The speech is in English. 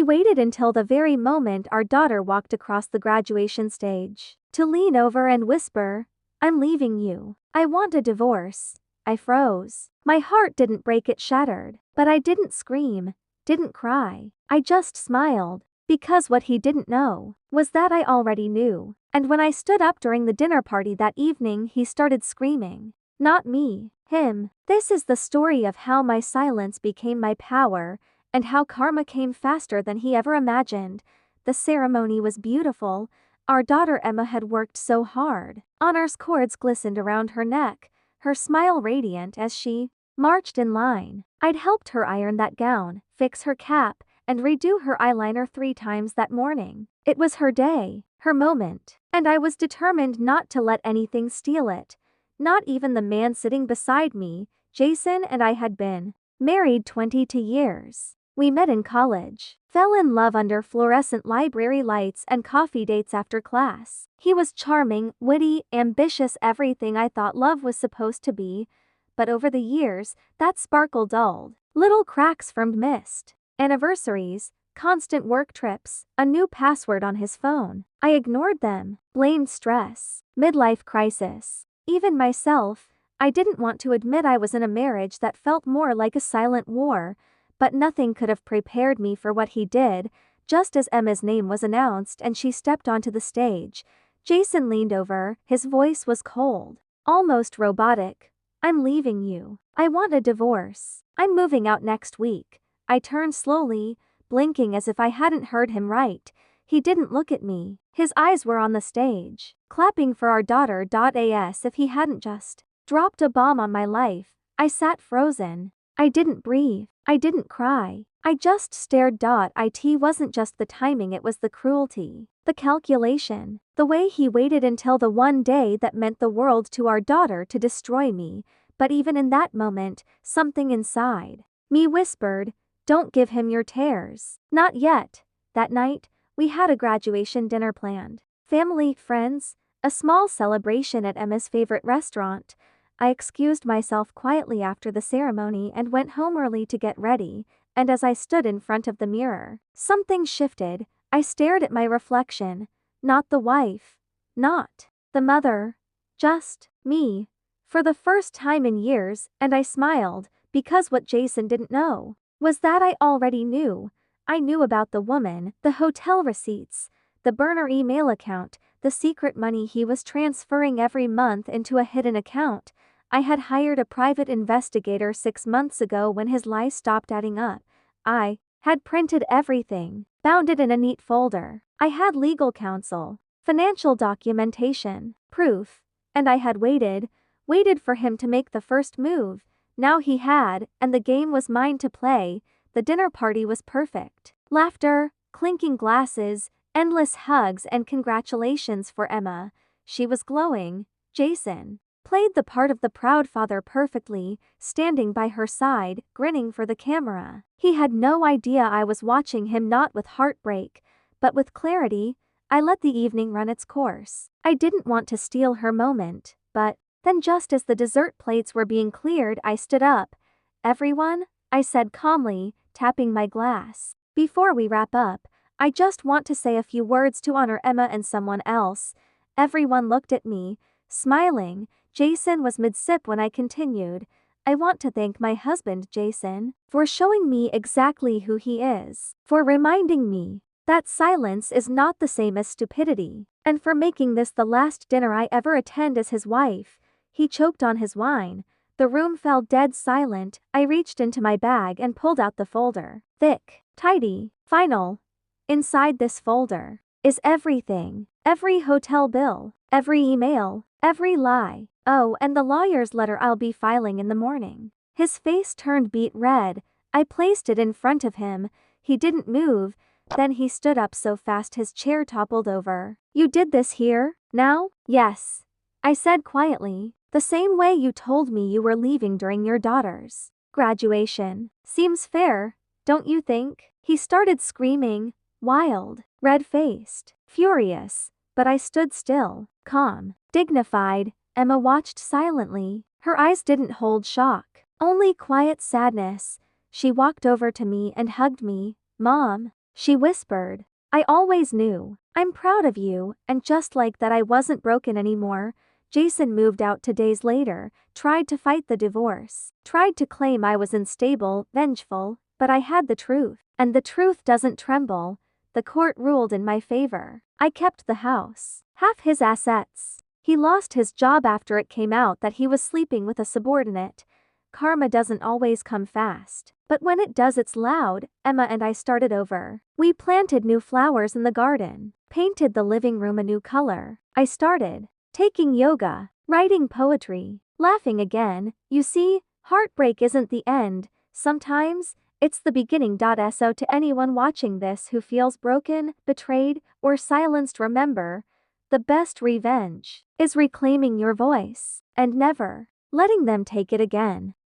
He waited until the very moment our daughter walked across the graduation stage to lean over and whisper, "I'm leaving you. I want a divorce." I froze. My heart didn't break, it shattered. But I didn't scream, didn't cry. I just smiled. Because what he didn't know was that I already knew. And when I stood up during the dinner party that evening, he started screaming. Not me, him. This is the story of how my silence became my power, and how karma came faster than he ever imagined. The ceremony was beautiful. Our daughter Emma had worked so hard. Honors cords glistened around her neck, her smile radiant as she marched in line. I'd helped her iron that gown, fix her cap, and redo her eyeliner 3 times that morning. It was her day, her moment, and I was determined not to let anything steal it. Not even the man sitting beside me. Jason and I had been married 22 years. We met in college, fell in love under fluorescent library lights and coffee dates after class. He was charming, witty, ambitious, everything I thought love was supposed to be. But over the years, that sparkle dulled. Little cracks formed, missed anniversaries, constant work trips, a new password on his phone. I ignored them, blamed stress, midlife crisis. Even myself, I didn't want to admit I was in a marriage that felt more like a silent war. But nothing could have prepared me for what he did. Just as Emma's name was announced and she stepped onto the stage, Jason leaned over. His voice was cold, almost robotic. "I'm leaving you. I want a divorce. I'm moving out next week." I turned slowly, blinking as if I hadn't heard him right. He didn't look at me. His eyes were on the stage, clapping for our daughter. As if he hadn't just dropped a bomb on my life. I sat frozen. I didn't breathe. I didn't cry. I just stared. It wasn't just the timing, it was the cruelty, the calculation, the way he waited until the one day that meant the world to our daughter to destroy me. But even in that moment, something inside me whispered, "Don't give him your tears." Not yet. That night, we had a graduation dinner planned. Family, friends, a small celebration at Emma's favorite restaurant. I excused myself quietly after the ceremony and went home early to get ready, and as I stood in front of the mirror, something shifted. I stared at my reflection. Not the wife. Not the mother. Just me. For the first time in years, and I smiled, because what Jason didn't know was that I already knew. I knew about the woman, the hotel receipts, the burner email account, the secret money he was transferring every month into a hidden account. I had hired a private investigator 6 months ago when his lies stopped adding up. I had printed everything, bound it in a neat folder. I had legal counsel, financial documentation, proof, and I had waited for him to make the first move. Now he had, and the game was mine to play. The dinner party was perfect. Laughter, clinking glasses, endless hugs, and congratulations for Emma. She was glowing. Jason played the part of the proud father perfectly, standing by her side, grinning for the camera. He had no idea I was watching him, not with heartbreak, but with clarity. I let the evening run its course. I didn't want to steal her moment, but then just as the dessert plates were being cleared, I stood up. "Everyone," I said calmly, tapping my glass. "Before we wrap up, I just want to say a few words to honor Emma and someone else." Everyone looked at me, smiling. Jason was mid-sip when I continued. "I want to thank my husband, Jason, for showing me exactly who he is, for reminding me that silence is not the same as stupidity, and for making this the last dinner I ever attend as his wife." He choked on his wine. The room fell dead silent. I reached into my bag and pulled out the folder. Thick, tidy, final. Inside this folder is everything. Every hotel bill, every email, every lie. Oh, and the lawyer's letter I'll be filing in the morning. His face turned beet red. I placed it in front of him. He didn't move. Then he stood up so fast his chair toppled over. "You did this here, now?" "Yes," I said quietly. "The same way you told me you were leaving during your daughter's graduation. Seems fair, don't you think?" He started screaming, wild, red-faced, furious, but I stood still, calm, dignified. Emma watched silently. Her eyes didn't hold shock, only quiet sadness. She walked over to me and hugged me. "Mom, she whispered. I always knew. I'm proud of you, and just like that I wasn't broken anymore. Jason moved out 2 days later, tried to fight the divorce, tried to claim I was unstable, vengeful, but I had the truth. And the truth doesn't tremble. The court ruled in my favor. I kept the house, half his assets. He lost his job after it came out that he was sleeping with a subordinate. Karma doesn't always come fast, but when it does, it's loud. Emma and I started over. We planted new flowers in the garden, painted the living room a new color. I started taking yoga, writing poetry, laughing again. You see, heartbreak isn't the end. Sometimes, it's the beginning. So to anyone watching this who feels broken, betrayed, or silenced, remember, the best revenge is reclaiming your voice and never letting them take it again.